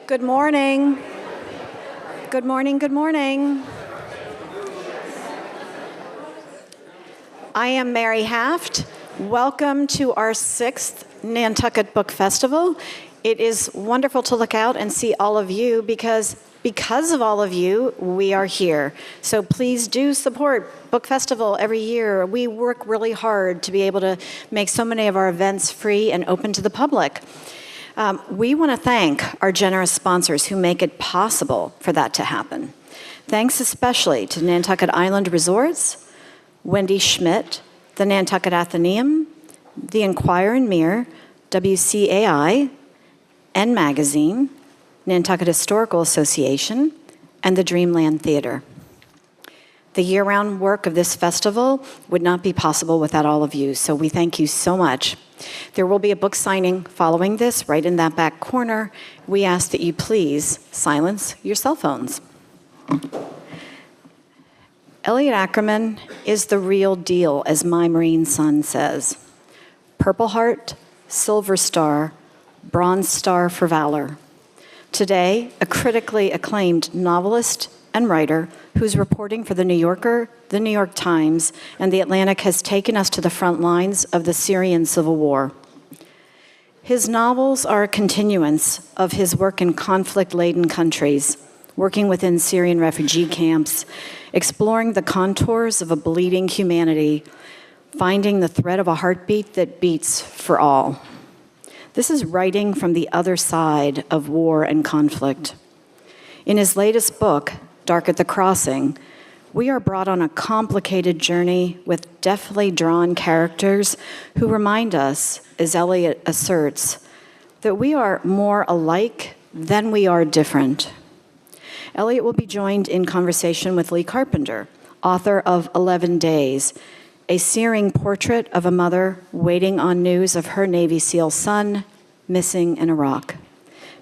Good morning. Good morning, good morning. I am Mary Haft. Welcome to our 6th Nantucket Book Festival. It is wonderful to look out and see all of you because of all of you, we are here. So please do support Book Festival every year. We work really hard to be able to make so many of our events free and open to the public. We want to thank our generous sponsors who make it possible for that to happen. Thanks especially to Nantucket Island Resorts, Wendy Schmidt, the Nantucket Athenaeum, the Enquirer and Mirror, WCAI, N Magazine, Nantucket Historical Association, and the Dreamland Theater. The year-round work of this festival would not be possible without all of you, so we thank you so much. There will be a book signing following this right in that back corner. We ask that you please silence your cell phones. Elliot Ackerman is the real deal, as my Marine son says. Purple Heart, Silver Star, Bronze Star for Valor. Today, a critically acclaimed novelist and writer who's reporting for The New Yorker, The New York Times, and The Atlantic has taken us to the front lines of the Syrian civil war. His novels are a continuance of his work in conflict-laden countries, working within Syrian refugee camps, exploring the contours of a bleeding humanity, finding the thread of a heartbeat that beats for all. This is writing from the other side of war and conflict. In his latest book, Dark at the Crossing, we are brought on a complicated journey with deftly drawn characters who remind us, as Elliot asserts, that we are more alike than we are different. Elliot will be joined in conversation with Lea Carpenter, author of 11 Days, a searing portrait of a mother waiting on news of her Navy SEAL son missing in Iraq.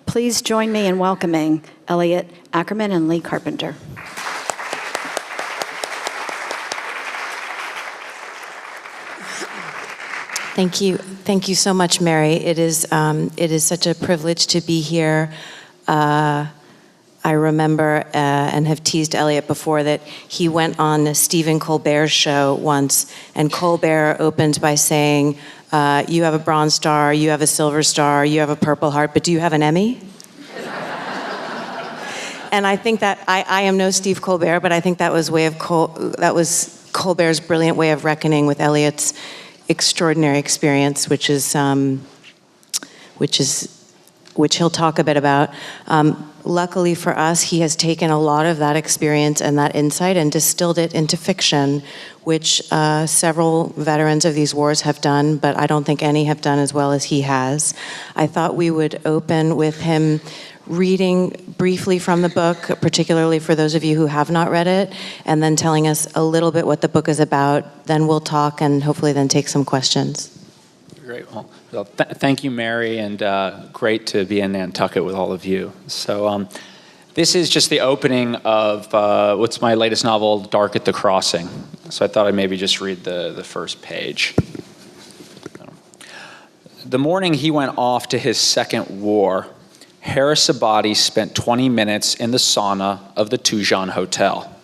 Please join me in welcoming Elliot Ackerman and Lea Carpenter. Thank you. Thank you so much, Mary. It is such a privilege to be here. I remember and have teased Elliot before that he went on Stephen Colbert's show once, and Colbert opened by saying, you have a Bronze Star, you have a Silver Star, you have a Purple Heart, but do you have an Emmy? And I think that, I am no Steve Colbert, but I think that was Colbert's brilliant way of reckoning with Elliot's extraordinary experience, which he'll talk a bit about. Luckily for us, he has taken a lot of that experience and that insight and distilled it into fiction, which several veterans of these wars have done, but I don't think any have done as well as he has. I thought we would open with him reading briefly from the book, particularly for those of you who have not read it, and then telling us a little bit what the book is about. Then we'll talk and hopefully then take some questions. Great. Well, thank you, Mary, and great to be in Nantucket with all of you. So this is just the opening of what's my latest novel, Dark at the Crossing. So I thought I'd maybe just read the first page. The morning he went off to his second war, Harris Abadi spent 20 minutes in the sauna of the Tujan Hotel.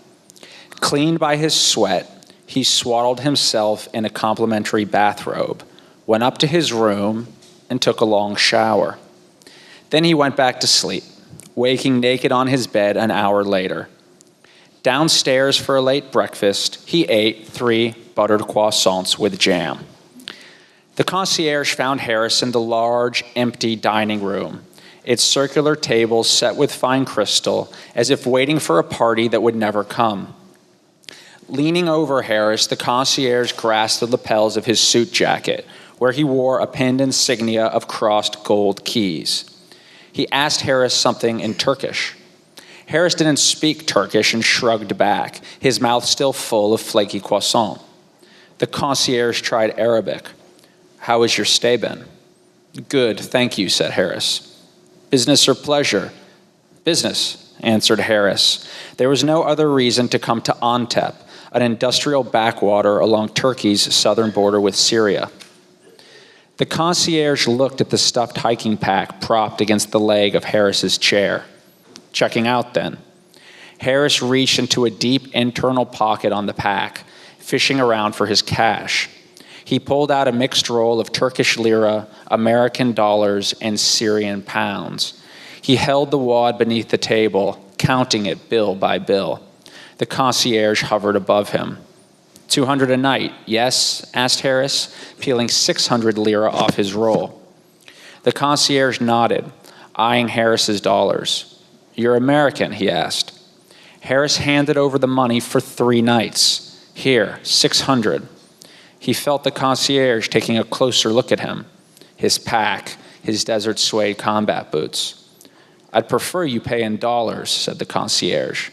Cleaned by his sweat, he swaddled himself in a complimentary bathrobe, went up to his room, and took a long shower. Then he went back to sleep, waking naked on his bed an hour later. Downstairs for a late breakfast, he ate 3 buttered croissants with jam. The concierge found Harris in the large, empty dining room, its circular tables set with fine crystal, as if waiting for a party that would never come. Leaning over Harris, the concierge grasped the lapels of his suit jacket, where he wore a pinned insignia of crossed gold keys. He asked Harris something in Turkish. Harris didn't speak Turkish and shrugged back, his mouth still full of flaky croissant. The concierge tried Arabic. "How has your stay been?" "Good, thank you," said Harris. "Business or pleasure?" "Business," answered Harris. There was no other reason to come to Antep, an industrial backwater along Turkey's southern border with Syria. The concierge looked at the stuffed hiking pack propped against the leg of Harris's chair. Checking out, then. Harris reached into a deep internal pocket on the pack, fishing around for his cash. He pulled out a mixed roll of Turkish lira, American dollars, and Syrian pounds. He held the wad beneath the table, counting it bill by bill. The concierge hovered above him. 200 a night, yes? Asked Harris, peeling 600 lira off his roll. The concierge nodded, eyeing Harris's dollars. You're American, he asked. Harris handed over the money for 3 nights. Here, 600. He felt the concierge taking a closer look at him, his pack, his desert suede combat boots. I'd prefer you pay in dollars, said the concierge.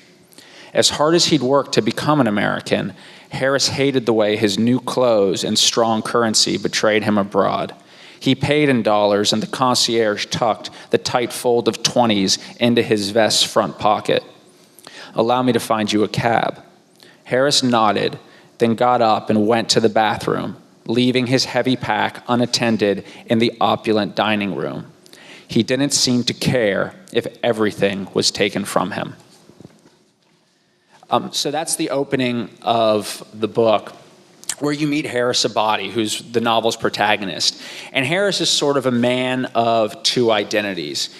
As hard as he'd worked to become an American, Harris hated the way his new clothes and strong currency betrayed him abroad. He paid in dollars, and the concierge tucked the tight fold of 20s into his vest's front pocket. Allow me to find you a cab. Harris nodded, then got up and went to the bathroom, leaving his heavy pack unattended in the opulent dining room. He didn't seem to care if everything was taken from him. So that's the opening of the book, where you meet Harris Abadi, who's the novel's protagonist. And Harris is sort of a man of two identities.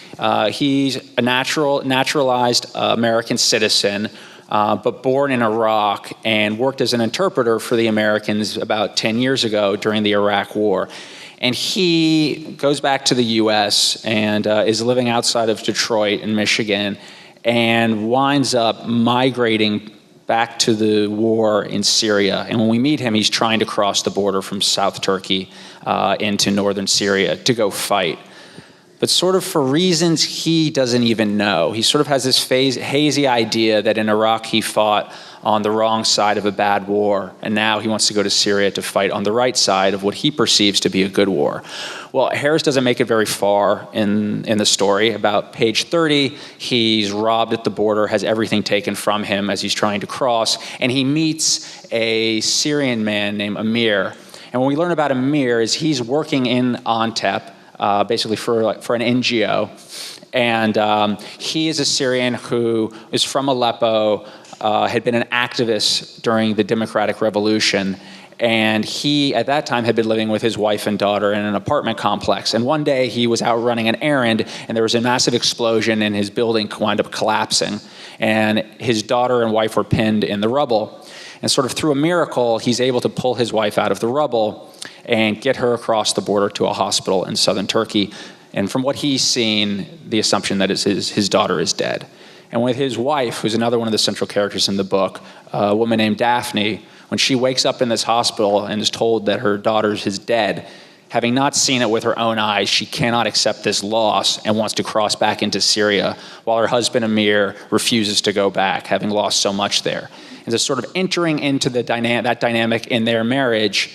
He's a naturalized American citizen, but born in Iraq and worked as an interpreter for the Americans about 10 years ago during the Iraq War. And he goes back to the U.S. and is living outside of Detroit in Michigan, and winds up migrating back to the war in Syria. And when we meet him, he's trying to cross the border from South Turkey into northern Syria to go fight. But sort of for reasons he doesn't even know. He sort of has this hazy idea that in Iraq he fought on the wrong side of a bad war, and now he wants to go to Syria to fight on the right side of what he perceives to be a good war. Well, Harris doesn't make it very far in the story. About page 30, he's robbed at the border, has everything taken from him as he's trying to cross, and he meets a Syrian man named Amir. And what we learn about Amir is he's working in Antep, basically for an NGO. And he is a Syrian who is from Aleppo, had been an activist during the Democratic Revolution. And he, at that time, had been living with his wife and daughter in an apartment complex. And one day he was out running an errand, and there was a massive explosion, and his building wound up collapsing. And his daughter and wife were pinned in the rubble. And sort of through a miracle, he's able to pull his wife out of the rubble and get her across the border to a hospital in southern Turkey. And from what he's seen, the assumption that is his daughter is dead. And with his wife, who's another one of the central characters in the book, a woman named Daphne, when she wakes up in this hospital and is told that her daughter is dead, having not seen it with her own eyes, she cannot accept this loss and wants to cross back into Syria, while her husband Amir refuses to go back, having lost so much there. And so sort of entering into that dynamic in their marriage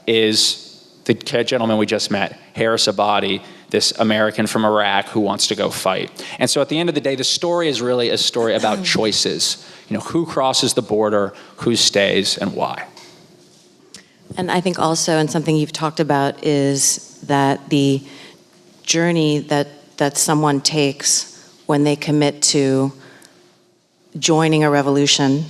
is the gentleman we just met, Harris Abadi, this American from Iraq who wants to go fight. And so at the end of the day, the story is really a story about choices. You know, who crosses the border, who stays, and why. And I think also, and something you've talked about, is that the journey that someone takes when they commit to joining a revolution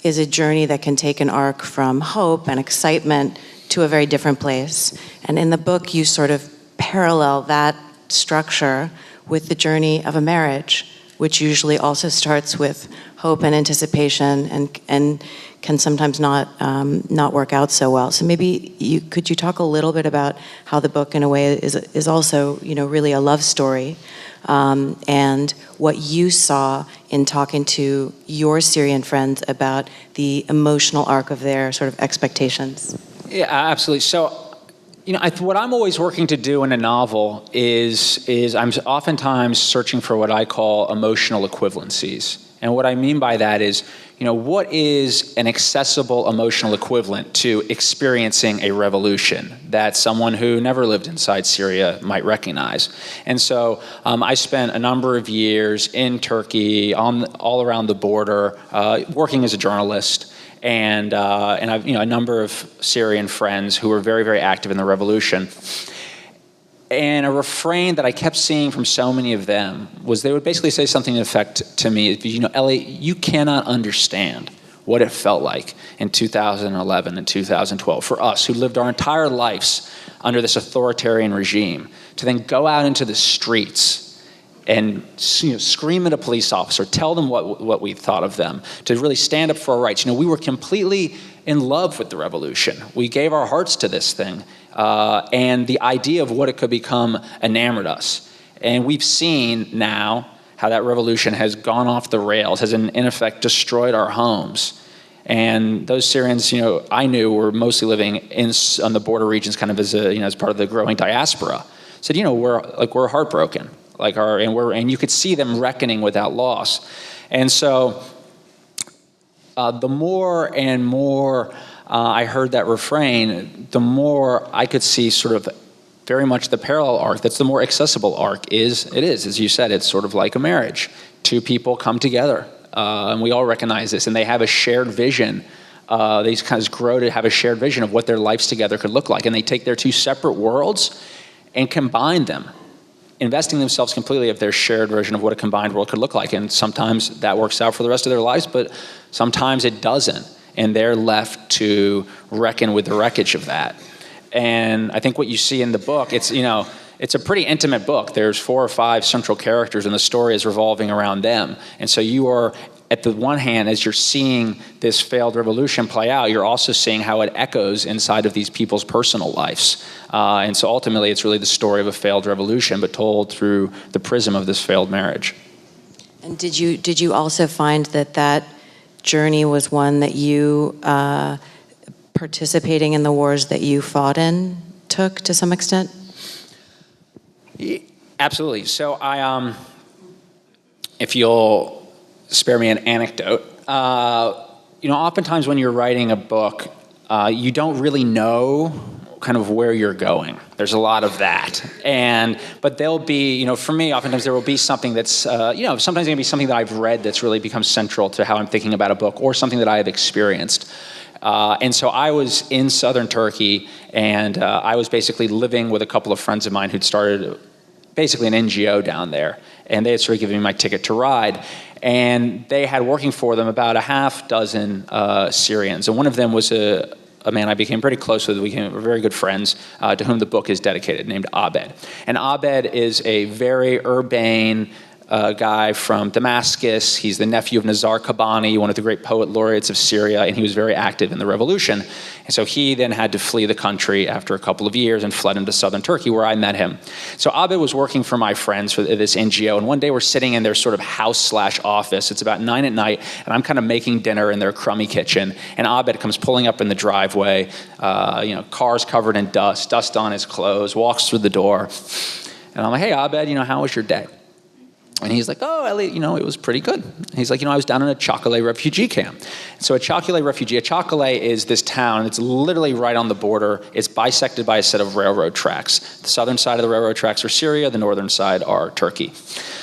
is a journey that can take an arc from hope and excitement to a very different place. And in the book, you sort of parallel that structure with the journey of a marriage, which usually also starts with hope and anticipation and can sometimes not work out so well. So maybe could you talk a little bit about how the book, in a way, is also, you know, really a love story, and what you saw in talking to your Syrian friends about the emotional arc of their sort of expectations. Yeah, absolutely. So, you know, what I'm always working to do in a novel is I'm oftentimes searching for what I call emotional equivalencies. And what I mean by that is, what is an accessible emotional equivalent to experiencing a revolution that someone who never lived inside Syria might recognize? And so I spent a number of years in Turkey, all around the border, working as a journalist. And I've a number of Syrian friends who were very, very active in the revolution. And a refrain that I kept seeing from so many of them was they would basically say something in effect to me, Elliot, you cannot understand what it felt like in 2011 and 2012 for us who lived our entire lives under this authoritarian regime to then go out into the streets and scream at a police officer, tell them what we thought of them, to really stand up for our rights. We were completely in love with the revolution. We gave our hearts to this thing. And the idea of what it could become enamored us. And we've seen now how that revolution has gone off the rails, has in effect destroyed our homes. And those Syrians, I knew were mostly living on the border regions, kind of as part of the growing diaspora. Said, we're heartbroken, and you could see them reckoning with that loss. And so, the more and more I heard that refrain, the more I could see sort of very much the parallel arc. That's the more accessible arc as you said, it's sort of like a marriage. Two people come together, and we all recognize this, and they have a shared vision. These kinds grow to have a shared vision of what their lives together could look like, and they take their two separate worlds and combine them, investing themselves completely of their shared version of what a combined world could look like. And sometimes that works out for the rest of their lives, but sometimes it doesn't. And they're left to reckon with the wreckage of that. And I think what you see in the book, it's a pretty intimate book. There's 4 or 5 central characters, and the story is revolving around them. And so you are, at the one hand, as you're seeing this failed revolution play out, you're also seeing how it echoes inside of these people's personal lives. And so ultimately, it's really the story of a failed revolution, but told through the prism of this failed marriage. And did you also find that journey was one that you, participating in the wars that you fought in, took to some extent? Absolutely. So I, if you'll spare me an anecdote, oftentimes when you're writing a book, you don't really know kind of where you're going. There's a lot of that. But there'll be, for me, oftentimes there will be something that's, sometimes it can be something that I've read that's really become central to how I'm thinking about a book, or something that I have experienced. And so I was in southern Turkey, and I was basically living with a couple of friends of mine who'd started basically an NGO down there. And they had sort of given me my ticket to ride. And they had working for them about a half dozen Syrians. And one of them was a man I became pretty close with. We became very good friends, to whom the book is dedicated, named Abed. And Abed is a very urbane guy from Damascus. He's the nephew of Nizar Kabani, one of the great poet laureates of Syria, and he was very active in the revolution. And so he then had to flee the country after a couple of years and fled into southern Turkey, where I met him. So Abed was working for my friends for this NGO, and one day we're sitting in their sort of house/office. It's about 9 p.m, and I'm kind of making dinner in their crummy kitchen, and Abed comes pulling up in the driveway, cars covered in dust on his clothes, walks through the door, and I'm like, "Hey, Abed, how was your day?" And he's like, "Oh, Elliot, it was pretty good." He's like, "I was down in a Chocolate refugee camp." So a Chocolate is this town. It's literally right on the border. It's bisected by a set of railroad tracks. The southern side of the railroad tracks are Syria. The northern side are Turkey.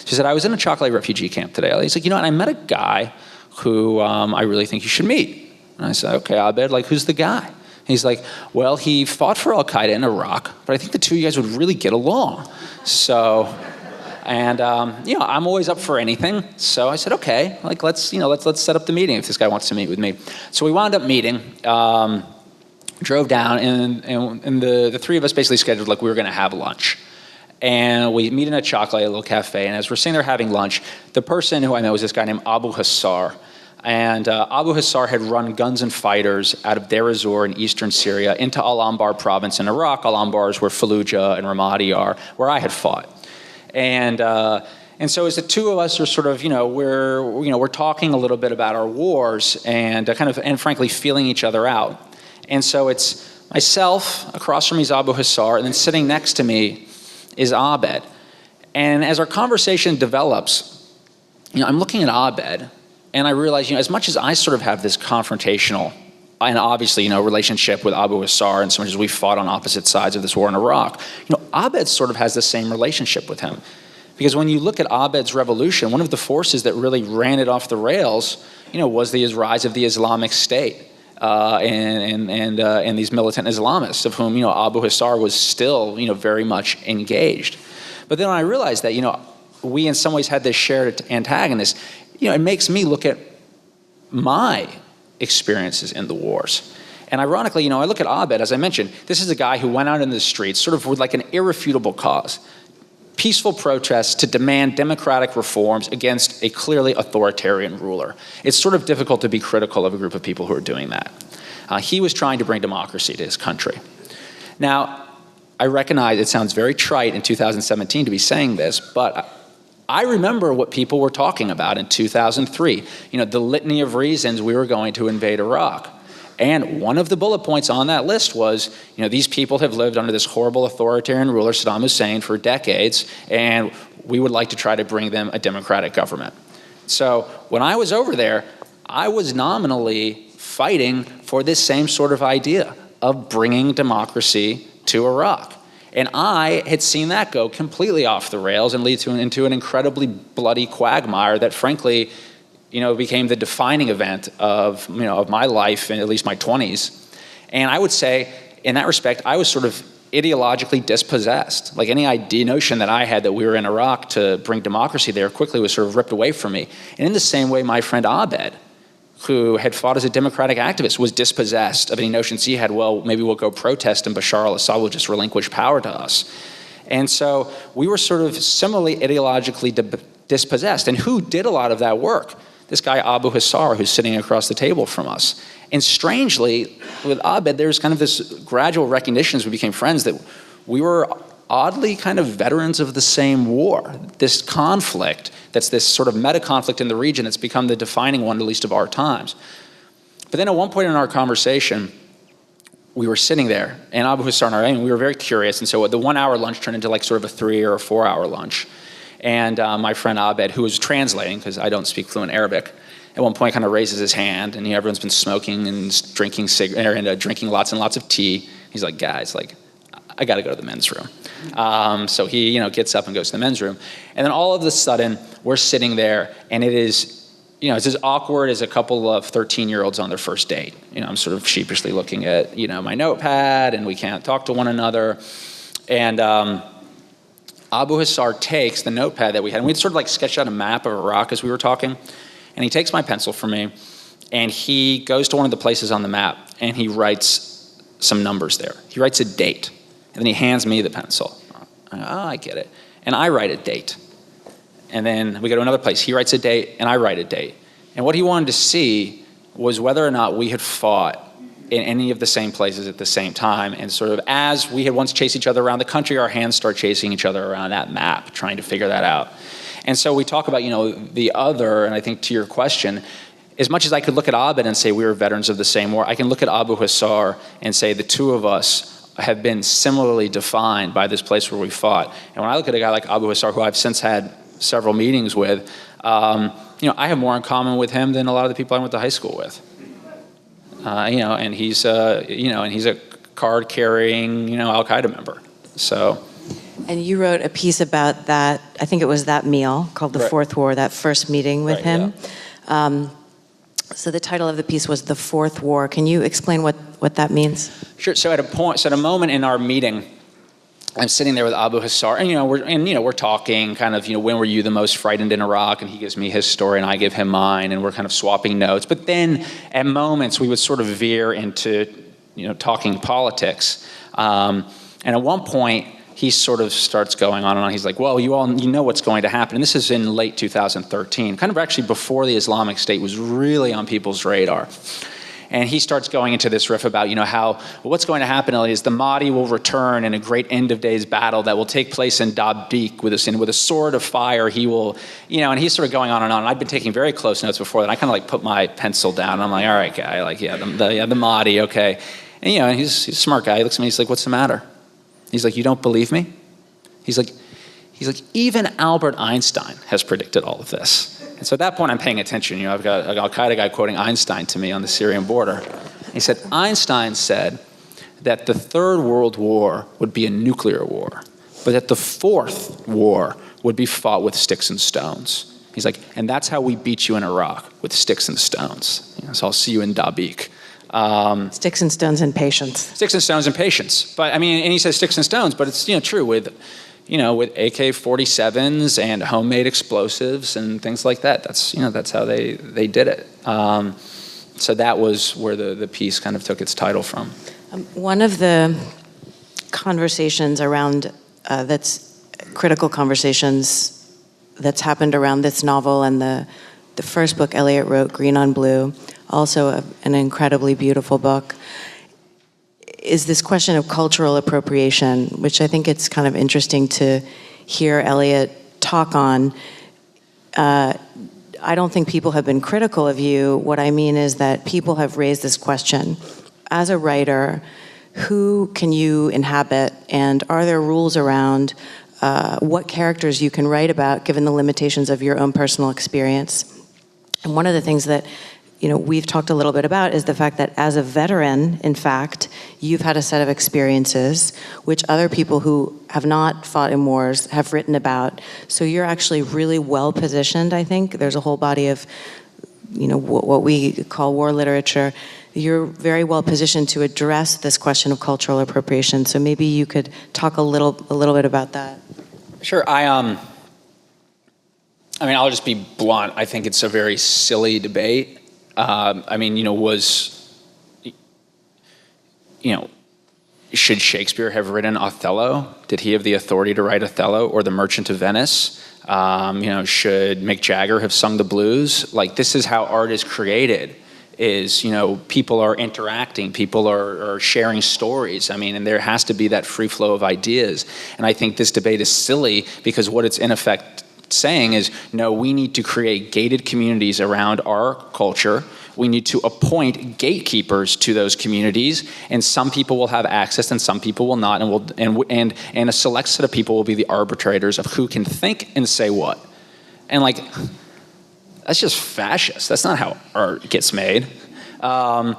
She said, "I was in a Chocolate refugee camp today." He's like, "And I met a guy who I really think you should meet." And I said, "Okay, Abed, who's the guy?" He's like, "Well, he fought for Al-Qaeda in Iraq, but I think the two of you guys would really get along." So... And I'm always up for anything. So I said, "Okay, let's set up the meeting if this guy wants to meet with me." So we wound up meeting, drove down, and the three of us basically scheduled we were going to have lunch. And we meet in a Chocolate, a little cafe. And as we're sitting there having lunch, the person who I met was this guy named Abu Hassar. And Abu Hassar had run Guns and Fighters out of Deir ez-Zor in eastern Syria into Al-Anbar province in Iraq. Al-Anbar is where Fallujah and Ramadi are, where I had fought. And so as the two of us are sort of, we're talking a little bit about our wars and and frankly feeling each other out. And so it's myself, across from me is Abu Hassar, and then sitting next to me is Abed. And as our conversation develops, I'm looking at Abed, And I realized, as much as I sort of have this confrontational and obviously, relationship with Abu Hassar, and so much as we fought on opposite sides of this war in Iraq, Abed sort of has the same relationship with him. Because when you look at Abed's revolution, one of the forces that really ran it off the rails, was the rise of the Islamic State and these militant Islamists, of whom, Abu Hassar was still, very much engaged. But then when I realized that, we in some ways had this shared antagonist, it makes me look at my experiences in the wars. And ironically, I look at Abed, as I mentioned, this is a guy who went out in the streets sort of with like an irrefutable cause. Peaceful protests to demand democratic reforms against a clearly authoritarian ruler. It's sort of difficult to be critical of a group of people who are doing that. He was trying to bring democracy to his country. Now, I recognize it sounds very trite in 2017 to be saying this, but I remember what people were talking about in 2003, the litany of reasons we were going to invade Iraq. And one of the bullet points on that list was, these people have lived under this horrible authoritarian ruler, Saddam Hussein, for decades, and we would like to try to bring them a democratic government. So when I was over there, I was nominally fighting for this same sort of idea of bringing democracy to Iraq. And I had seen that go completely off the rails and lead into an incredibly bloody quagmire that, frankly, became the defining event of my life, in at least my 20s. And I would say, in that respect, I was sort of ideologically dispossessed. Like any notion that I had that we were in Iraq to bring democracy there quickly was sort of ripped away from me. And in the same way, my friend Abed, who had fought as a democratic activist, was dispossessed of any notions he had, well, maybe we'll go protest and Bashar al-Assad will just relinquish power to us. And so we were sort of similarly ideologically dispossessed. And who did a lot of that work? This guy Abu Hassar, who's sitting across the table from us. And strangely, with Abed, there's kind of this gradual recognition as we became friends that we were oddly kind of veterans of the same war. This conflict, that's this sort of meta-conflict in the region that's become the defining one, at least of our times. But then at one point in our conversation, we were sitting there, and Abu Hassar and I, and we were very curious, and so the 1 hour lunch turned into like sort of a 3 or 4 hour lunch. And my friend Abed, who was translating, because I don't speak fluent Arabic, at one point kind of raises his hand, and everyone's been smoking and drinking drinking lots and lots of tea. He's like, guys, I got to go to the men's room. So he, gets up and goes to the men's room. And then all of a sudden, we're sitting there, and it is, it's as awkward as a couple of 13-year-olds on their first date. I'm sort of sheepishly looking at, my notepad, and we can't talk to one another. And Abu Hassar takes the notepad that we had, and we'd sort of like sketched out a map of Iraq as we were talking, and he takes my pencil from me, and he goes to one of the places on the map, and he writes some numbers there. He writes a date, and then he hands me the pencil. I get it. And I write a date. And then we go to another place. He writes a date, and I write a date. And what he wanted to see was whether or not we had fought in any of the same places at the same time. And sort of as we had once chased each other around the country, our hands start chasing each other around that map, trying to figure that out. And so we talk about, the other, and I think to your question, as much as I could look at Abed and say we were veterans of the same war, I can look at Abu Hassar and say the two of us have been similarly defined by this place where we fought. And when I look at a guy like Abu Hassar, who I've since had several meetings with, I have more in common with him than a lot of the people I went to high school with. And he's a card-carrying, Al-Qaeda member. So. And you wrote a piece about that, I think it was that meal called The Right. Fourth War, that first meeting with Right, him. yeah. So the title of the piece was The Fourth War. Can you explain what that means? Sure. So at a moment in our meeting, I'm sitting there with Abu Hassar, and we're talking kind of, when were you the most frightened in Iraq? And he gives me his story, and I give him mine, and we're kind of swapping notes. But then at moments we would sort of veer into, talking politics. And at one point he sort of starts going on and on. He's like, well, you know what's going to happen. And this is in late 2013, kind of actually before the Islamic State was really on people's radar. And he starts going into this riff about, how what's going to happen, Elliot, is the Mahdi will return in a great end of days battle that will take place in Dabiq with a sword of fire. He will, and he's sort of going on and on. And I'd been taking very close notes before that. I kind of put my pencil down. And I'm like, all right, guy, the Mahdi, okay. And and he's a smart guy. He looks at me. He's like, what's the matter? He's like, you don't believe me? He's like, even Albert Einstein has predicted all of this. And so at that point, I'm paying attention. You know, I've got an Al-Qaeda guy quoting Einstein to me on the Syrian border. He said, Einstein said that the Third World War would be a nuclear war, but that the fourth war would be fought with sticks and stones. He's like, and that's how we beat you in Iraq, with sticks and stones. You know, so I'll see you in Dabiq. Sticks and stones and patience. Sticks and stones and patience. But I mean, and he says sticks and stones, but it's, you know, true with AK-47s and homemade explosives and things like that. That's, you know, that's how they did it. So that was where the piece kind of took its title from. One of the conversations around, that's critical conversations that's happened around this novel and the first book Elliot wrote, Green on Blue, also an incredibly beautiful book, is this question of cultural appropriation, which I think it's kind of interesting to hear Elliot talk on. I don't think people have been critical of you. What I mean is that people have raised this question. As a writer, who can you inhabit, and are there rules around what characters you can write about given the limitations of your own personal experience? And one of the things that, you know, we've talked a little bit about is the fact that as a veteran, in fact, you've had a set of experiences which other people who have not fought in wars have written about. So you're actually really well positioned, I think. There's a whole body of, you know, what we call war literature. You're very well positioned to address this question of cultural appropriation. So maybe you could talk a little bit about that. Sure. I mean, I'll just be blunt. I think it's a very silly debate. I mean, you know, should Shakespeare have written Othello? Did he have the authority to write Othello or The Merchant of Venice? You know, should Mick Jagger have sung the blues? Like, this is how art is created. Is, you know, people are interacting, people are sharing stories. I mean, and there has to be that free flow of ideas. And I think this debate is silly because what it's in effect saying is, no, we need to create gated communities around our culture. We need to appoint gatekeepers to those communities, and some people will have access and some people will not, and a select set of people will be the arbitrators of who can think and say what. And like, that's just fascist. That's not how art gets made. And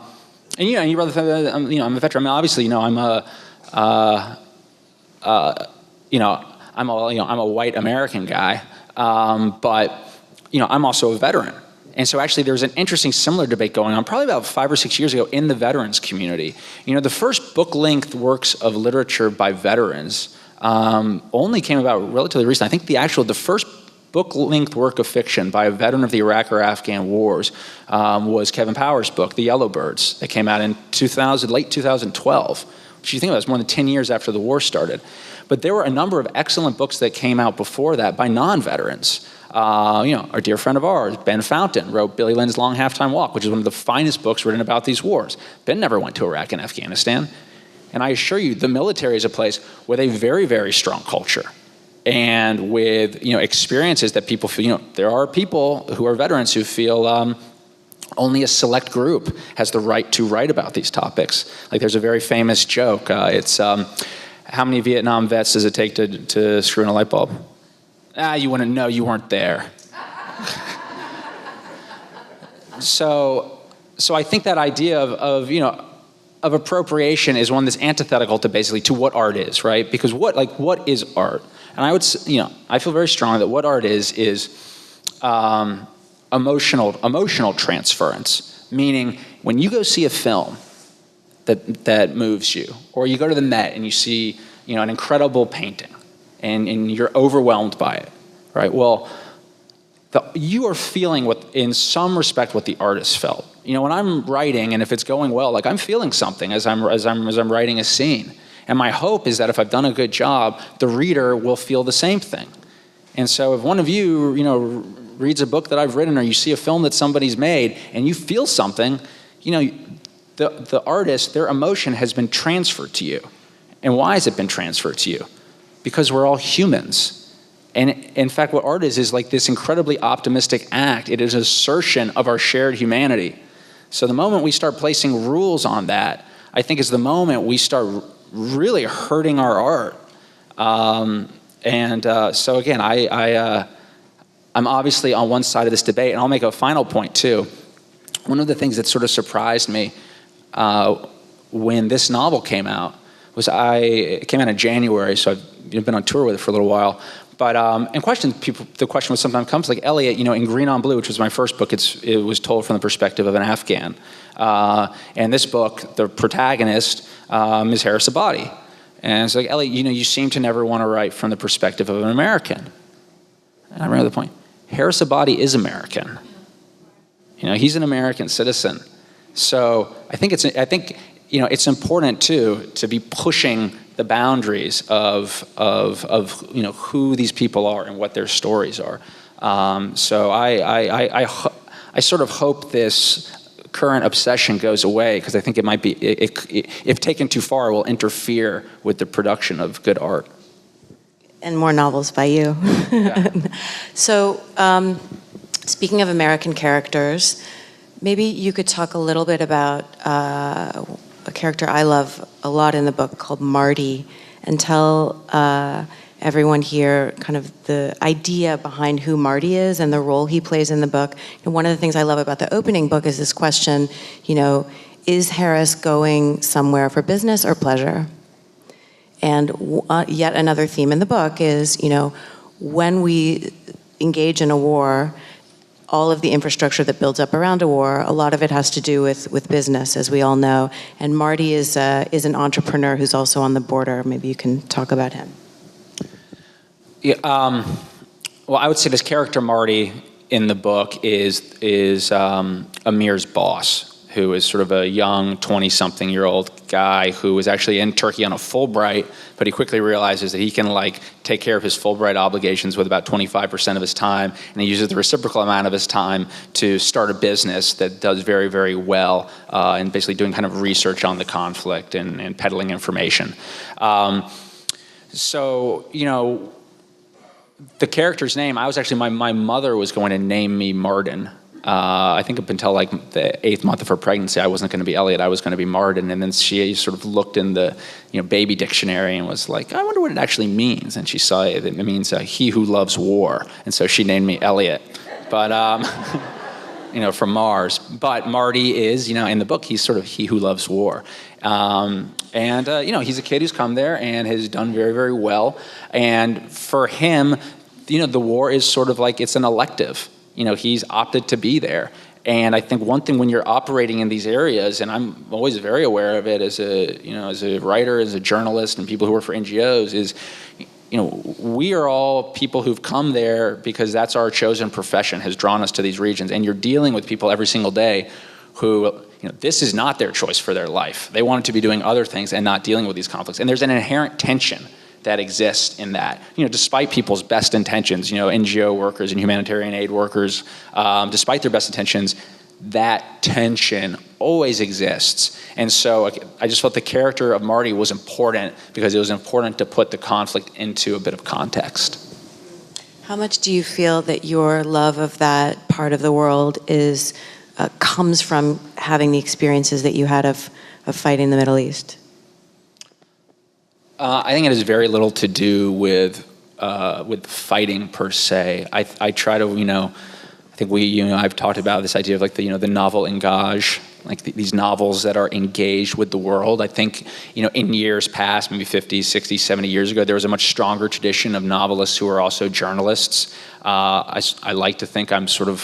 you know, I'm a veteran. I mean, obviously, you know, I'm a white American guy, but you know, I'm also a veteran. And so actually there's an interesting similar debate going on probably about 5 or 6 years ago in the veterans community. You know, the first book-length works of literature by veterans only came about relatively recently. I think the first book-length work of fiction by a veteran of the Iraq or Afghan wars was Kevin Powers' book, The Yellowbirds, that came out in late 2012, which you think about is more than 10 years after the war started. But there were a number of excellent books that came out before that by non-veterans. You know, our dear friend of ours, Ben Fountain, wrote Billy Lynn's Long Halftime Walk, which is one of the finest books written about these wars. Ben never went to Iraq and Afghanistan. And I assure you, the military is a place with a very, very strong culture. And with, you know, experiences that people feel, you know, there are people who are veterans who feel only a select group has the right to write about these topics. Like, there's a very famous joke. It's, how many Vietnam vets does it take to screw in a light bulb? You wouldn't know, you weren't there. So I think that idea of appropriation is one that's antithetical to basically to what art is, right? Because what is art? And I would, I feel very strongly that what art is emotional transference. Meaning, when you go see a film that moves you, or you go to the Met and you see, an incredible painting, and you're overwhelmed by it, right? Well, you are feeling in some respect, what the artist felt. When I'm writing, and if it's going well, I'm feeling something as I'm writing a scene. And my hope is that if I've done a good job, the reader will feel the same thing. And so if one of you, reads a book that I've written, or you see a film that somebody's made, and you feel something, the artist, their emotion has been transferred to you. And why has it been transferred to you? Because we're all humans. And in fact, what art is like this incredibly optimistic act. It is an assertion of our shared humanity. So the moment we start placing rules on that, I think is the moment we start really hurting our art. So again, I'm obviously on one side of this debate, and I'll make a final point too. One of the things that sort of surprised me when this novel came out was it came out in January, so I've been on tour with it for a little while. But the question would sometimes comes like, Elliot, in Green on Blue, which was my first book, it was told from the perspective of an Afghan. And this book, the protagonist is Harris Abadi. And it's like, Elliot, you seem to never want to write from the perspective of an American. And I remember the point. Harris Abadi is American. He's an American citizen. So I think it's important too to be pushing the boundaries of who these people are and what their stories are. So I sort of hope this current obsession goes away, because I think it might be, if taken too far, will interfere with the production of good art. And more novels by you. Yeah. So, speaking of American characters, maybe you could talk a little bit about a character I love a lot in the book called Marty, and tell everyone here kind of the idea behind who Marty is and the role he plays in the book. And one of the things I love about the opening book is this question, is Harris going somewhere for business or pleasure? And yet another theme in the book is, when we engage in a war, all of the infrastructure that builds up around a war, a lot of it has to do with business, as we all know. And Marty is an entrepreneur who's also on the border. Maybe you can talk about him. Yeah, well, I would say this character Marty in the book is Amir's boss, who is sort of a young 20-something-year-old guy who was actually in Turkey on a Fulbright, but he quickly realizes that he can take care of his Fulbright obligations with about 25% of his time, and he uses the reciprocal amount of his time to start a business that does very, very well, and basically doing kind of research on the conflict and peddling information. So, the character's name, I was actually, my mother was going to name me Martin. I think up until the 8th month of her pregnancy, I wasn't going to be Elliot, I was going to be Martin. And then she sort of looked in the baby dictionary and was like, I wonder what it actually means. And she saw it means he who loves war. And so she named me Elliot. But, from Mars. But Marty is, in the book, he's sort of he who loves war. He's a kid who's come there and has done very, very well. And for him, the war is sort of it's an elective. He's opted to be there. And I think one thing when you're operating in these areas, and I'm always very aware of it as a writer, as a journalist, and people who work for NGOs, is, we are all people who've come there because that's our chosen profession, has drawn us to these regions. And you're dealing with people every single day who, this is not their choice for their life. They wanted to be doing other things and not dealing with these conflicts. And there's an inherent tension that exists in that, despite people's best intentions, NGO workers and humanitarian aid workers, despite their best intentions, that tension always exists. And so I just felt the character of Marty was important because it was important to put the conflict into a bit of context. How much do you feel that your love of that part of the world comes from having the experiences that you had of fighting the Middle East? I think it has very little to do with fighting per se. I try to, I think I've talked about this idea of the novel engage, these novels that are engaged with the world. I think, in years past, maybe 50, 60, 70 years ago, there was a much stronger tradition of novelists who are also journalists. I like to think I'm sort of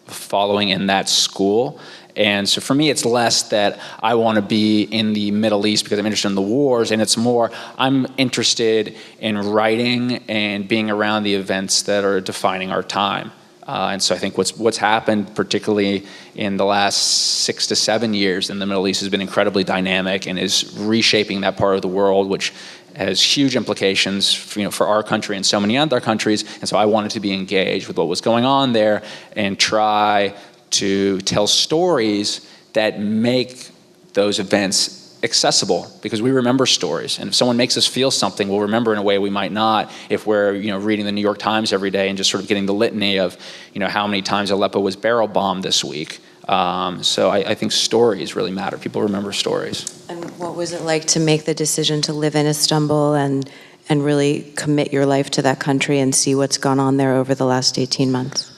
following in that school. And so for me, it's less that I want to be in the Middle East because I'm interested in the wars, and it's more I'm interested in writing and being around the events that are defining our time. And so I think what's happened, particularly in the last 6 to 7 years in the Middle East, has been incredibly dynamic and is reshaping that part of the world, which has huge implications for our country and so many other countries. And so I wanted to be engaged with what was going on there and try to tell stories that make those events accessible, because we remember stories. And if someone makes us feel something, we'll remember in a way we might not if we're reading the New York Times every day and just sort of getting the litany of how many times Aleppo was barrel bombed this week. So I think stories really matter. People remember stories. And what was it like to make the decision to live in Istanbul and and really commit your life to that country and see what's gone on there over the last 18 months?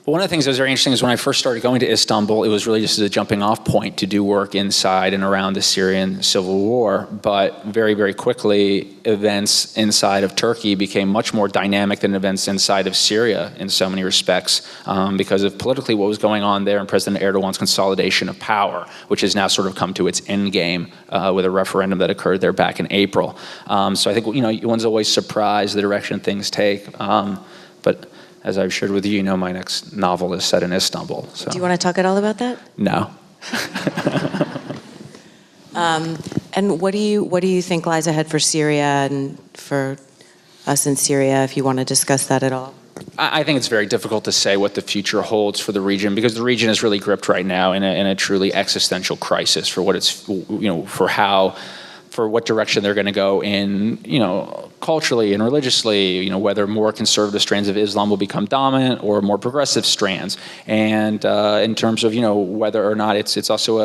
One of the things that was very interesting is when I first started going to Istanbul, it was really just as a jumping off point to do work inside and around the Syrian civil war. But very, very quickly, events inside of Turkey became much more dynamic than events inside of Syria in so many respects, because of politically what was going on there and President Erdogan's consolidation of power, which has now sort of come to its end game with a referendum that occurred there back in April. So I think, one's always surprised the direction things take. But as I've shared with you, my next novel is set in Istanbul. So. Do you want to talk at all about that? No. And what do you think lies ahead for Syria and for us in Syria, if you want to discuss that at all? I think it's very difficult to say what the future holds for the region, because the region is really gripped right now in a truly existential crisis for what it's, for what direction they're going to go in, culturally and religiously, whether more conservative strands of Islam will become dominant or more progressive strands. And in terms of, whether or not it's also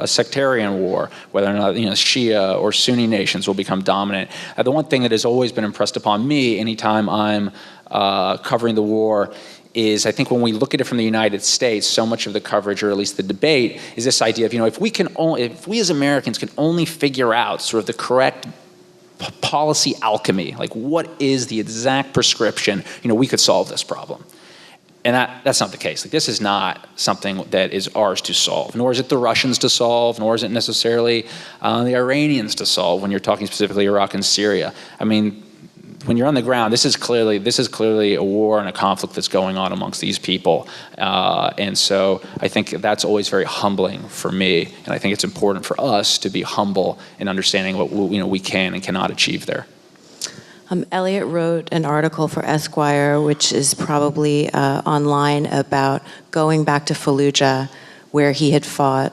a sectarian war, whether or not, Shia or Sunni nations will become dominant. The one thing that has always been impressed upon me anytime I'm covering the war is, I think when we look at it from the United States, so much of the coverage, or at least the debate, is this idea of, if we as Americans can only figure out sort of the correct policy alchemy, like what is the exact prescription, we could solve this problem. And that's not the case. Like, this is not something that is ours to solve, nor is it the Russians to solve, nor is it necessarily the Iranians to solve when you're talking specifically Iraq and Syria. I mean, when you're on the ground, this is clearly a war and a conflict that's going on amongst these people, and so I think that's always very humbling for me, and I think it's important for us to be humble in understanding what we can and cannot achieve there. Elliot wrote an article for Esquire, which is probably online, about going back to Fallujah, where he had fought.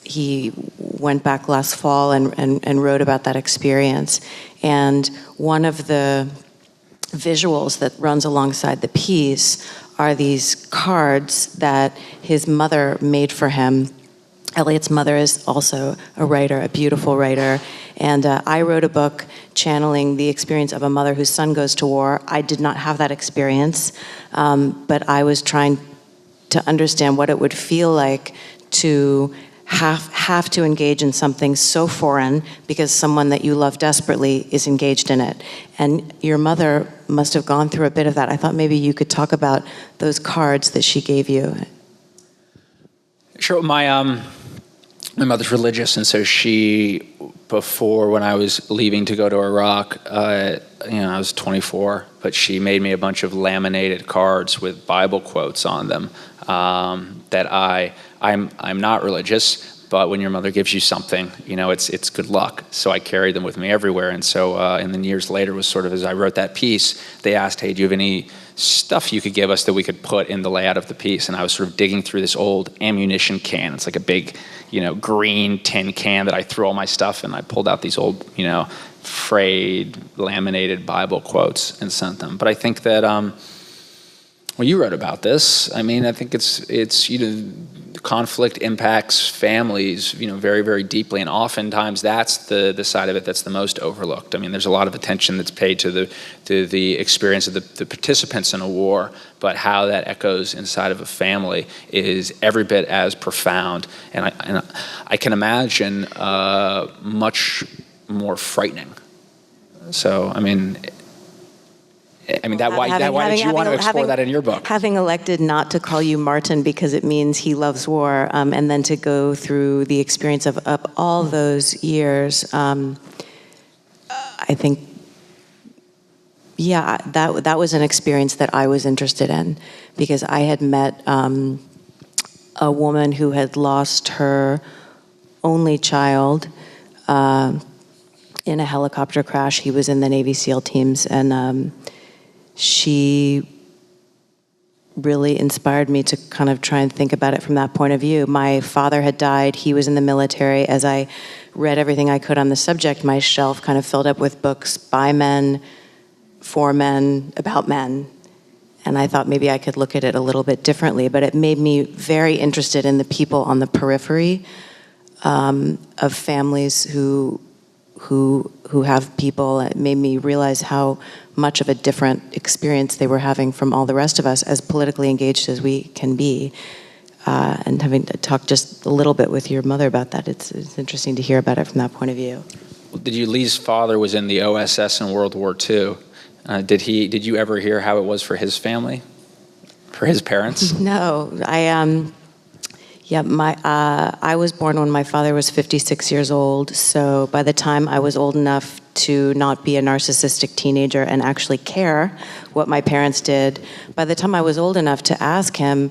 He went back last fall and wrote about that experience. And one of the visuals that runs alongside the piece are these cards that his mother made for him. Elliot's mother is also a writer, a beautiful writer. And I wrote a book channeling the experience of a mother whose son goes to war. I did not have that experience, but I was trying to understand what it would feel like to have to engage in something so foreign because someone that you love desperately is engaged in it. And your mother must have gone through a bit of that. I thought maybe you could talk about those cards that she gave you. Sure. My mother's religious, and so she, before, when I was leaving to go to Iraq, I was 24, but she made me a bunch of laminated cards with Bible quotes on them that I'm not religious, but when your mother gives you something, it's good luck. So I carried them with me everywhere. And so, and then years later was sort of, as I wrote that piece, they asked, hey, do you have any stuff you could give us that we could put in the layout of the piece? And I was sort of digging through this old ammunition can. It's like a big, green tin can that I threw all my stuff in. I pulled out these old, frayed, laminated Bible quotes and sent them. But I think that, well, you wrote about this. I mean, I think it's conflict impacts families, very, very deeply, and oftentimes that's the side of it that's the most overlooked. I mean, there's a lot of attention that's paid to the experience of the participants in a war, but how that echoes inside of a family is every bit as profound, and I can imagine much more frightening. So, I mean, why did you want to explore that in your book? Having elected not to call you Martin because it means he loves war, and then to go through the experience of all those years, I think, yeah, that was an experience that I was interested in, because I had met a woman who had lost her only child in a helicopter crash. He was in the Navy SEAL teams, and she really inspired me to kind of try and think about it from that point of view. My father had died. He was in the military. As I read everything I could on the subject, my shelf kind of filled up with books by men, for men, about men. And I thought maybe I could look at it a little bit differently, but it made me very interested in the people on the periphery of families who who have people. It made me realize how much of a different experience they were having from all the rest of us, as politically engaged as we can be. And having to talk just a little bit with your mother about that, it's interesting to hear about it from that point of view. Lee's father was in the OSS in World War II. Did you ever hear how it was for his family, for his parents? No, I was born when my father was 56 years old. So by the time I was old enough to not be a narcissistic teenager and actually care what my parents did, by the time I was old enough to ask him,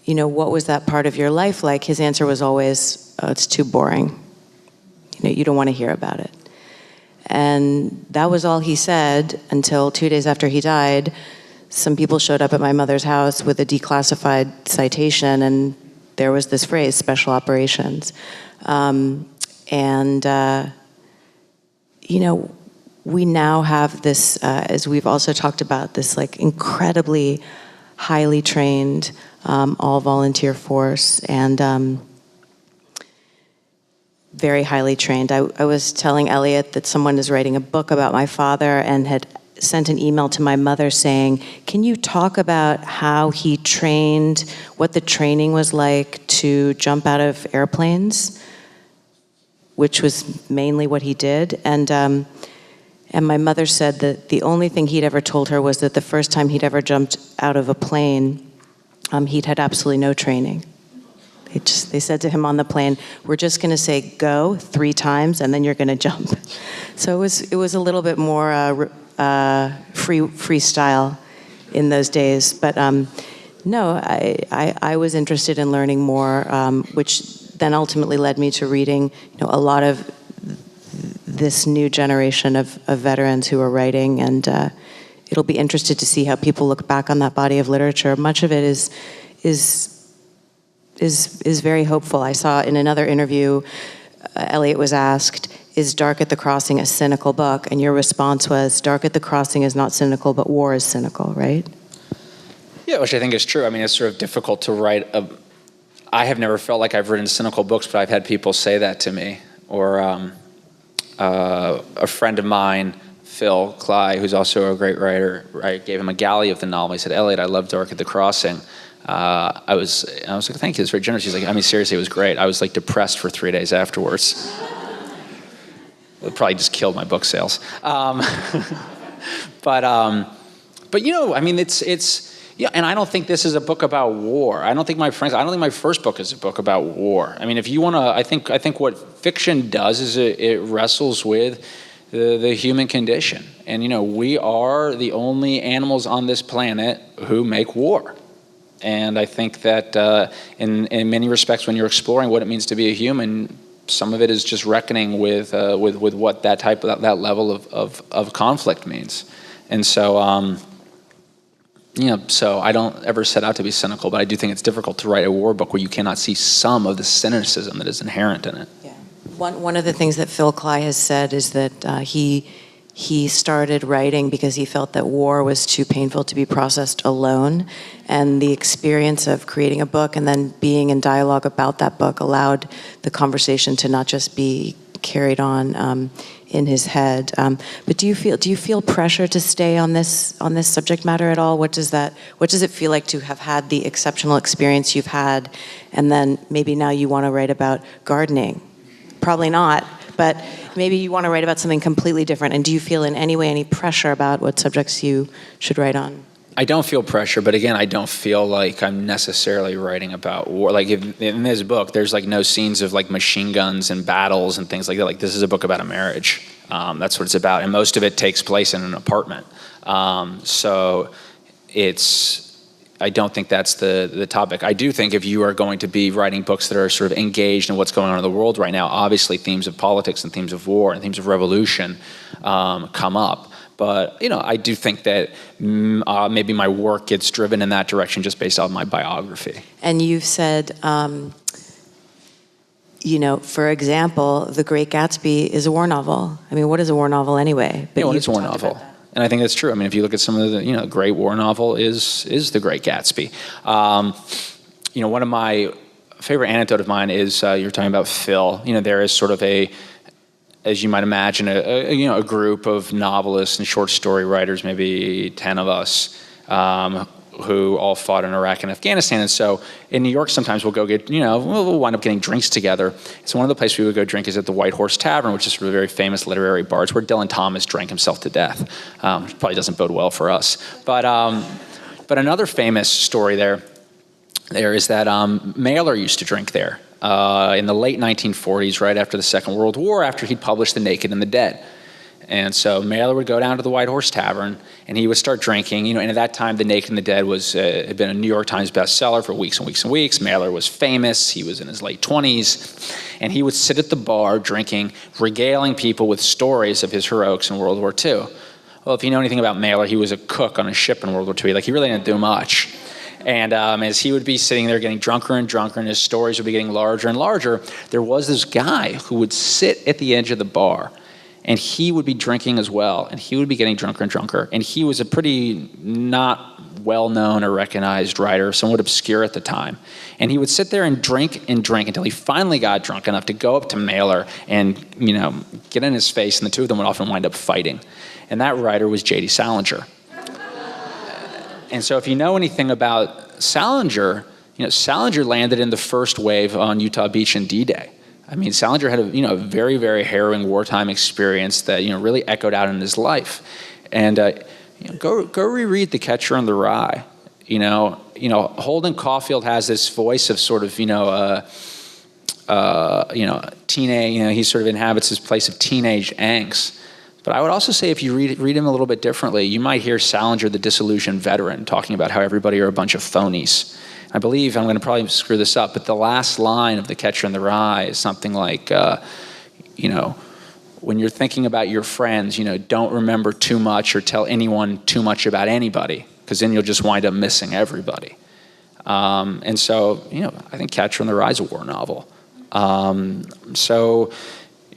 what was that part of your life like? His answer was always, oh, it's too boring. You don't want to hear about it. And that was all he said until 2 days after he died. Some people showed up at my mother's house with a declassified citation, and there was this phrase, special operations. We now have this, as we've also talked about, this incredibly highly trained, all volunteer force, and very highly trained. I was telling Elliot that someone is writing a book about my father and had sent an email to my mother saying, can you talk about how he trained, what the training was like to jump out of airplanes, which was mainly what he did. And my mother said that the only thing he'd ever told her was that the first time he'd ever jumped out of a plane, he'd had absolutely no training. They said to him on the plane, we're just going to say go 3 times and then you're going to jump. So it was a little bit more freestyle in those days. But no, I was interested in learning more, which then ultimately led me to reading a lot of this new generation of veterans who are writing, and it'll be interesting to see how people look back on that body of literature. Much of it is very hopeful. I saw in another interview, Elliot was asked, is Dark at the Crossing a cynical book? And your response was, Dark at the Crossing is not cynical, but war is cynical, right? Yeah, which I think is true. I mean, it's sort of difficult to write I have never felt like I've written cynical books, but I've had people say that to me. Or a friend of mine, Phil Cly, who's also a great writer, I gave him a galley of the novel. He said, Elliot, I love Dark at the Crossing. I was like, thank you, that's very generous. He's like, I mean, seriously, it was great. I was depressed for 3 days afterwards. It probably just killed my book sales. But I mean, it's yeah, and I don't think this is a book about war. I don't think my first book is a book about war. I mean, if you want to, I think what fiction does is it wrestles with the human condition. And, we are the only animals on this planet who make war. And I think that in many respects, when you're exploring what it means to be a human, some of it is just reckoning with what that level of conflict means. And so, so I don't ever set out to be cynical, but I do think it's difficult to write a war book where you cannot see some of the cynicism that is inherent in it. Yeah. One of the things that Phil Cly has said is that he started writing because he felt that war was too painful to be processed alone, and the experience of creating a book and then being in dialogue about that book allowed the conversation to not just be carried on in his head. But do you feel pressure to stay on this subject matter at all? What does it feel like to have had the exceptional experience you've had, and then maybe now you want to write about gardening? Probably not, but maybe you want to write about something completely different. And do you feel in any way any pressure about what subjects you should write on? I don't feel pressure, but again, I don't feel like I'm necessarily writing about war. In this book, there's no scenes of machine guns and battles and things like that. This is a book about a marriage. That's what it's about, and most of it takes place in an apartment. So I don't think that's the topic. I do think if you are going to be writing books that are sort of engaged in what's going on in the world right now, obviously themes of politics and themes of war and themes of revolution come up. But, I do think that maybe my work gets driven in that direction just based on my biography. And you've said, for example, The Great Gatsby is a war novel. I mean, what is a war novel anyway? But it's a war novel. And I think that's true. I mean, if you look at some of the, great war novel is The Great Gatsby. One of my favorite anecdote of mine is you're talking about Phil. There is sort of as you might imagine, a group of novelists and short story writers, maybe 10 of us, who all fought in Iraq and Afghanistan. And so in New York, sometimes we'll go get, we'll wind up getting drinks together. So one of the places we would go drink is at the White Horse Tavern, which is sort of a very famous literary bar. It's where Dylan Thomas drank himself to death, which probably doesn't bode well for us. But another famous story there is that Mailer used to drink there in the late 1940s, right after the Second World War, after he'd published The Naked and the Dead. And so Mailer would go down to the White Horse Tavern, and he would start drinking. And at that time, The Naked and the Dead had been a New York Times bestseller for weeks and weeks and weeks. Mailer was famous. He was in his late 20s. And he would sit at the bar drinking, regaling people with stories of his heroics in World War II. Well, if you know anything about Mailer, he was a cook on a ship in World War II. He really didn't do much. And as he would be sitting there getting drunker and drunker, and his stories would be getting larger and larger, there was this guy who would sit at the edge of the bar, and he would be drinking as well, and he would be getting drunker and drunker. And he was a pretty not well-known or recognized writer, somewhat obscure at the time. And he would sit there and drink until he finally got drunk enough to go up to Mailer and, get in his face, and the two of them would often wind up fighting. And that writer was J.D. Salinger. And so if you know anything about Salinger, Salinger landed in the first wave on Utah Beach in D-Day. Salinger had a very, very harrowing wartime experience that really echoed out in his life. And go reread The Catcher in the Rye. Holden Caulfield has this voice of sort of teenage. He sort of inhabits this place of teenage angst. But I would also say if you read him a little bit differently, you might hear Salinger, the disillusioned veteran, talking about how everybody are a bunch of phonies. I believe, I'm going to probably screw this up, but the last line of The Catcher in the Rye is something like, when you're thinking about your friends, don't remember too much or tell anyone too much about anybody, because then you'll just wind up missing everybody. And so, I think Catcher in the Rye is a war novel.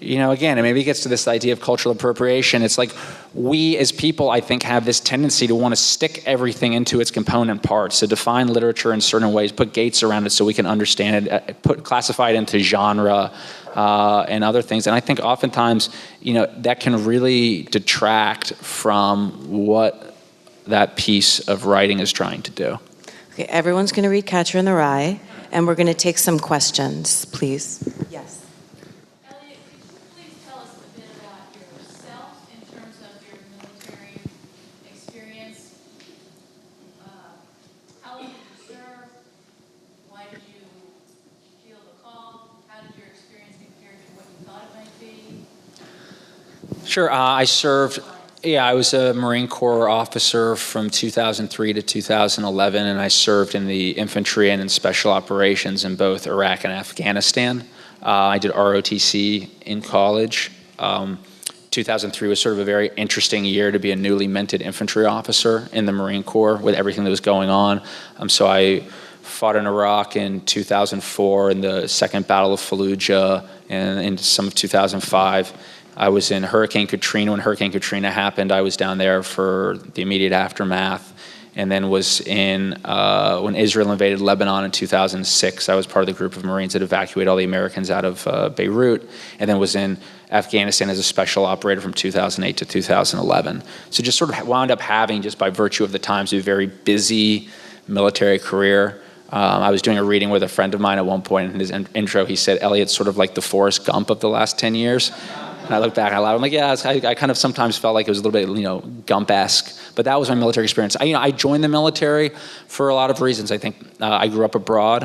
Again, and maybe it gets to this idea of cultural appropriation. It's like we as people, I think, have this tendency to want to stick everything into its component parts, to define literature in certain ways, put gates around it so we can understand it, classify it into genre and other things. And I think oftentimes, that can really detract from what that piece of writing is trying to do. Okay, everyone's going to read Catcher in the Rye, and we're going to take some questions, please. Yes. Sure. I was a Marine Corps officer from 2003 to 2011, and I served in the infantry and in special operations in both Iraq and Afghanistan. I did ROTC in college. 2003 was sort of a very interesting year to be a newly minted infantry officer in the Marine Corps with everything that was going on. So I fought in Iraq in 2004 in the Second Battle of Fallujah and in some of 2005. I was in Hurricane Katrina. When Hurricane Katrina happened, I was down there for the immediate aftermath, and then was in, when Israel invaded Lebanon in 2006, I was part of the group of Marines that evacuated all the Americans out of Beirut, and then was in Afghanistan as a special operator from 2008 to 2011. So just sort of wound up having, just by virtue of the times, a very busy military career. I was doing a reading with a friend of mine at one point, and in his intro he said, Elliot's sort of like the Forrest Gump of the last 10 years. And I look back out loud, I'm like, yeah, I kind of sometimes felt like it was a little bit, Gump-esque. But that was my military experience. I joined the military for a lot of reasons. I think I grew up abroad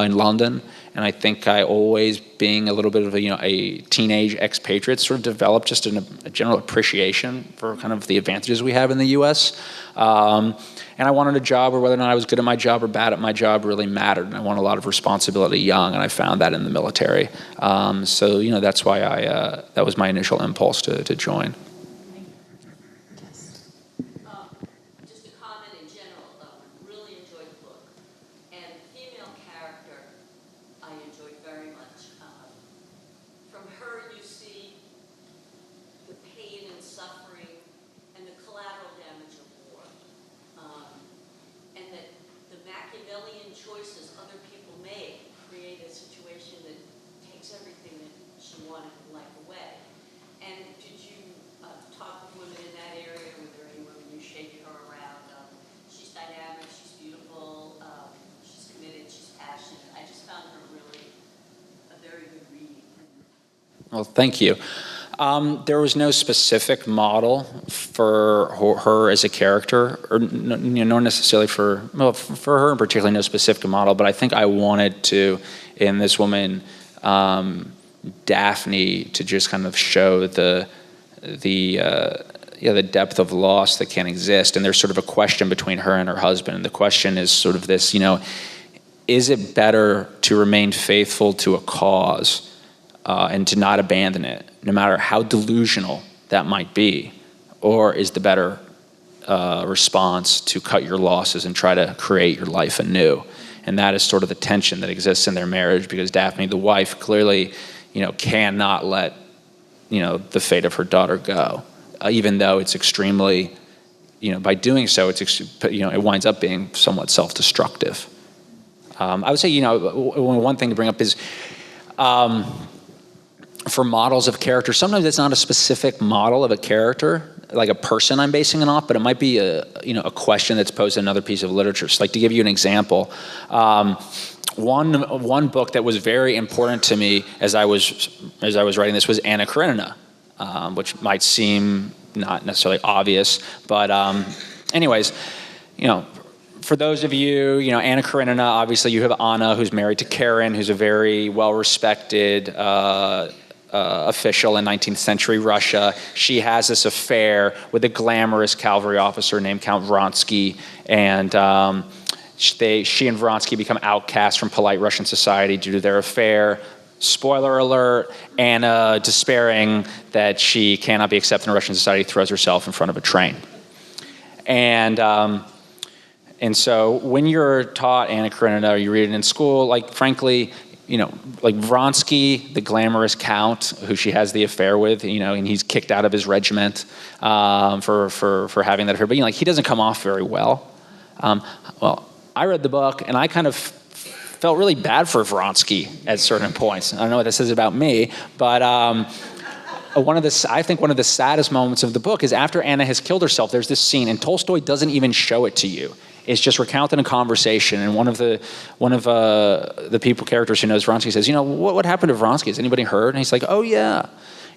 in London, and I think I always, being a little bit of a teenage expatriate, sort of developed just a general appreciation for kind of the advantages we have in the U.S. And I wanted a job where whether or not I was good at my job or bad at my job really mattered. And I wanted a lot of responsibility young, and I found that in the military. So that's why that was my initial impulse to join. Just a comment in general, though. Really enjoyed the book. And the female character, I enjoyed very much. From her, you see the pain and suffering and the collateral damage of war. And that the Machiavellian choices other people make create a situation that takes everything that she wanted in life away. shaking her around. She's dynamic, she's beautiful, she's committed, she's passionate. I just found her really a very good read. Well, thank you. There was no specific model for her as a character, or not necessarily for her in particular, no specific model, but I think I wanted to, in this woman, Daphne, to just kind of show the depth of loss that can exist. And there's sort of a question between her and her husband. And the question is sort of this, is it better to remain faithful to a cause and to not abandon it, no matter how delusional that might be? Or is the better response to cut your losses and try to create your life anew? And that is sort of the tension that exists in their marriage, because Daphne, the wife, clearly, cannot let, the fate of her daughter go, even though it's extremely, by doing so, it winds up being somewhat self-destructive. I would say, one thing to bring up is, for models of character, sometimes it's not a specific model of a character, like a person I'm basing it off, but it might be a question that's posed in another piece of literature. So, like, to give you an example, one book that was very important to me as I was writing this was Anna Karenina, which might seem not necessarily obvious, but anyways, for those of you, Anna Karenina, obviously you have Anna, who's married to Karen, who's a very well-respected official in 19th century Russia. She has this affair with a glamorous cavalry officer named Count Vronsky, and she and Vronsky become outcasts from polite Russian society due to their affair. Spoiler alert, Anna, despairing that she cannot be accepted in Russian society, throws herself in front of a train. And so when you're taught Anna Karenina, or you read it in school, like, frankly, like Vronsky, the glamorous count who she has the affair with, and he's kicked out of his regiment for having that affair. But he doesn't come off very well. Well, I read the book and I kind of felt really bad for Vronsky at certain points. I don't know what that says about me, but I think one of the saddest moments of the book is after Anna has killed herself. There's this scene, and Tolstoy doesn't even show it to you. It's just recounted in conversation, and one of the characters who knows Vronsky says, what happened to Vronsky? Has anybody heard? And he's like, oh yeah,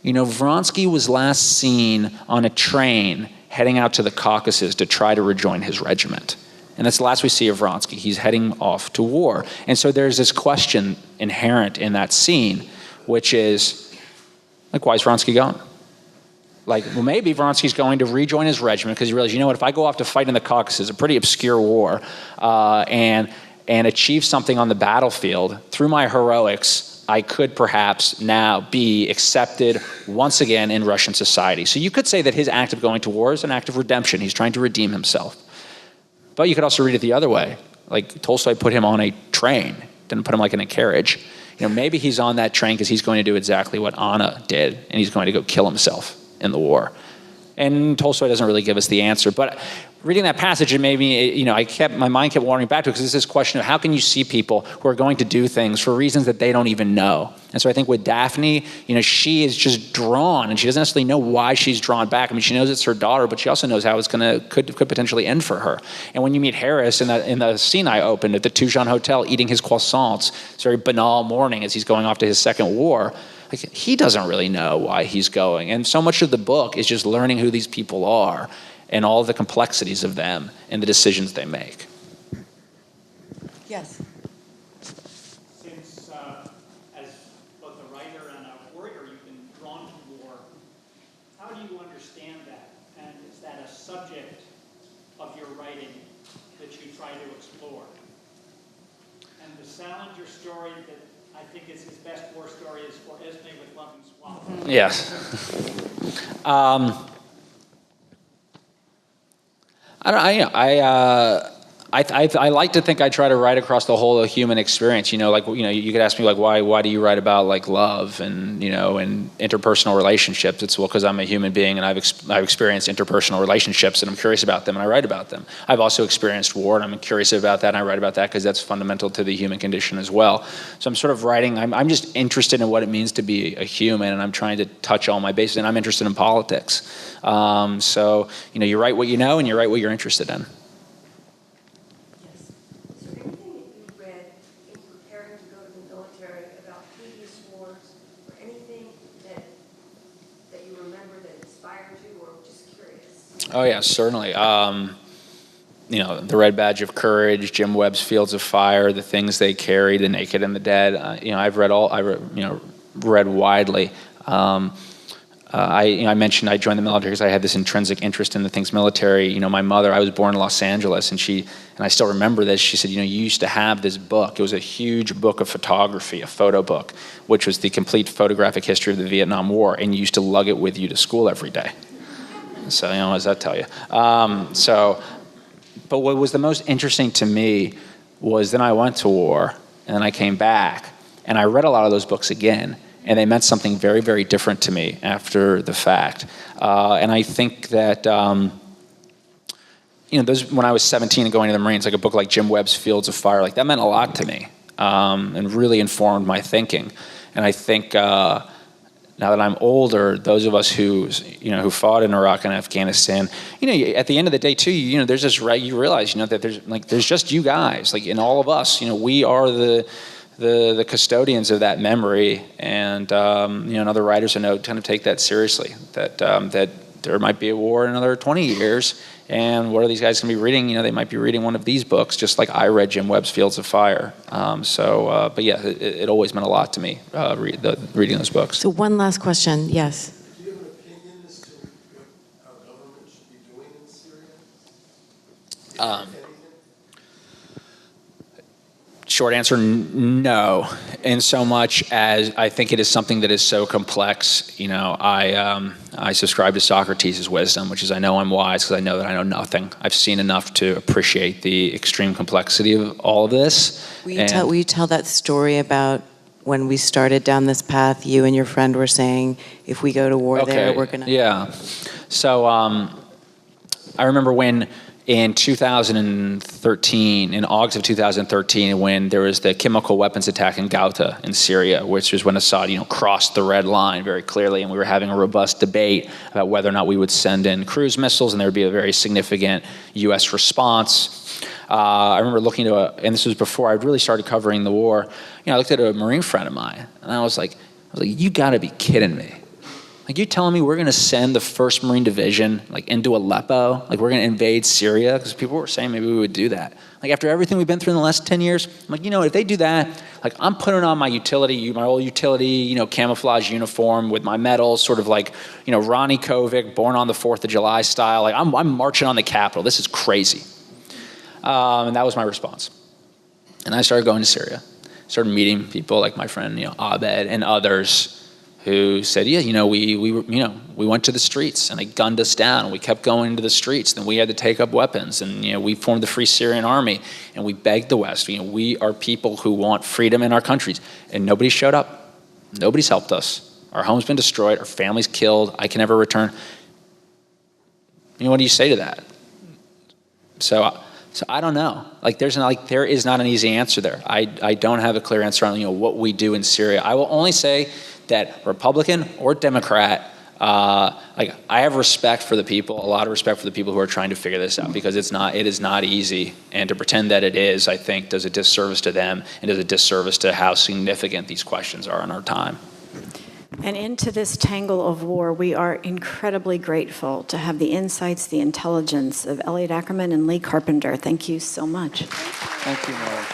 Vronsky was last seen on a train heading out to the Caucasus to try to rejoin his regiment. And that's the last we see of Vronsky. He's heading off to war. And so there's this question inherent in that scene, which is, like, why is Vronsky gone? Like, well, maybe Vronsky's going to rejoin his regiment because he realizes, if I go off to fight in the Caucasus, a pretty obscure war, and achieve something on the battlefield, through my heroics, I could perhaps now be accepted once again in Russian society. So you could say that his act of going to war is an act of redemption. He's trying to redeem himself. But you could also read it the other way. Like, Tolstoy put him on a train, didn't put him in a carriage. Maybe he's on that train because he's going to do exactly what Anna did, and he's going to go kill himself in the war. And Tolstoy doesn't really give us the answer. But reading that passage, it made me, my mind kept wandering back to it, because it's this question of how can you see people who are going to do things for reasons that they don't even know. And so I think with Daphne, she is just drawn, and she doesn't necessarily know why she's drawn back. I mean, she knows it's her daughter, but she also knows how it's could potentially end for her. And when you meet Harris in the scene I opened at the Tujan Hotel eating his croissants, it's a very banal morning as he's going off to his second war, like, he doesn't really know why he's going. And so much of the book is just learning who these people are and all the complexities of them and the decisions they make. Yes. Since, as both a writer and a warrior, you've been drawn to war, how do you understand that? And is that a subject of your writing that you try to explore? And the Salinger story that I think is his best war story is For Esme with Loving Swallow. Yes. I like to think I try to write across the whole human experience. You could ask me like, why do you write about like love and and interpersonal relationships? It's because I'm a human being and I've experienced interpersonal relationships and I'm curious about them and I write about them. I've also experienced war and I'm curious about that and I write about that because that's fundamental to the human condition as well. So I'm sort of writing. I'm just interested in what it means to be a human, and I'm trying to touch all my bases. And I'm interested in politics. So you write what you know and you write what you're interested in. Oh yeah, certainly. The Red Badge of Courage, Jim Webb's Fields of Fire, The Things They Carry, The Naked and the Dead. I've read read widely. I mentioned I joined the military because I had this intrinsic interest in the things military. My mother, I was born in Los Angeles, and I still remember this. She said, you used to have this book. It was a huge book of photography, a photo book, which was the complete photographic history of the Vietnam War, and you used to lug it with you to school every day. So, what does that tell you? But what was the most interesting to me was then I went to war, and then I came back, and I read a lot of those books again, and they meant something very, very different to me after the fact. And I think that, those when I was 17 and going to the Marines, like a book like Jim Webb's Fields of Fire, like that meant a lot to me, and really informed my thinking. And I think now that I'm older, those of us who fought in Iraq and Afghanistan, at the end of the day too, there's this you realize, that there's just you guys, like in all of us, we are the custodians of that memory, and other writers I know kind of take that seriously. That there might be a war in another 20 years, and what are these guys going to be reading? They might be reading one of these books, just like I read Jim Webb's Fields of Fire. But yeah, it always meant a lot to me reading those books. So one last question, yes. Do you have an opinion as to what our government should be doing in Syria? Short answer, no. In so much as I think it is something that is so complex. I subscribe to Socrates' wisdom, which is I know I'm wise because I know that I know nothing. I've seen enough to appreciate the extreme complexity of all of this. Will you tell that story about when we started down this path, you and your friend were saying, if we go to war there, we're going to... Yeah. So I remember when in 2013, in August of 2013, when there was the chemical weapons attack in Ghouta in Syria, which was when Assad, crossed the red line very clearly, and we were having a robust debate about whether or not we would send in cruise missiles, and there would be a very significant U.S. response. I remember looking and this was before I really started covering the war. I looked at a Marine friend of mine, and I was like, you got to be kidding me. Like, you telling me we're going to send the 1st Marine Division, into Aleppo? Like, we're going to invade Syria? Because people were saying maybe we would do that. Like, after everything we've been through in the last 10 years, I'm like, if they do that, like, I'm putting on my old utility, camouflage uniform with my medals, sort of like, Ronnie Kovic, Born on the 4th of July style. Like, I'm marching on the Capitol. This is crazy. And that was my response. And I started going to Syria. Started meeting people like my friend, Abed and others, who said, we went to the streets and they gunned us down and we kept going into the streets. Then we had to take up weapons and, we formed the Free Syrian Army and we begged the West. We are people who want freedom in our countries, and nobody showed up. Nobody's helped us. Our home's been destroyed. Our family's killed. I can never return. What do you say to that? So I don't know. There is not an easy answer there. I don't have a clear answer on, what we do in Syria. I will only say that Republican or Democrat, I have respect for the people, a lot of respect for the people who are trying to figure this out, because it is not easy. And to pretend that it is, I think, does a disservice to them and does a disservice to how significant these questions are in our time. And into this tangle of war, we are incredibly grateful to have the insights, the intelligence of Elliot Ackerman and Lea Carpenter. Thank you so much. Thank you, Mary.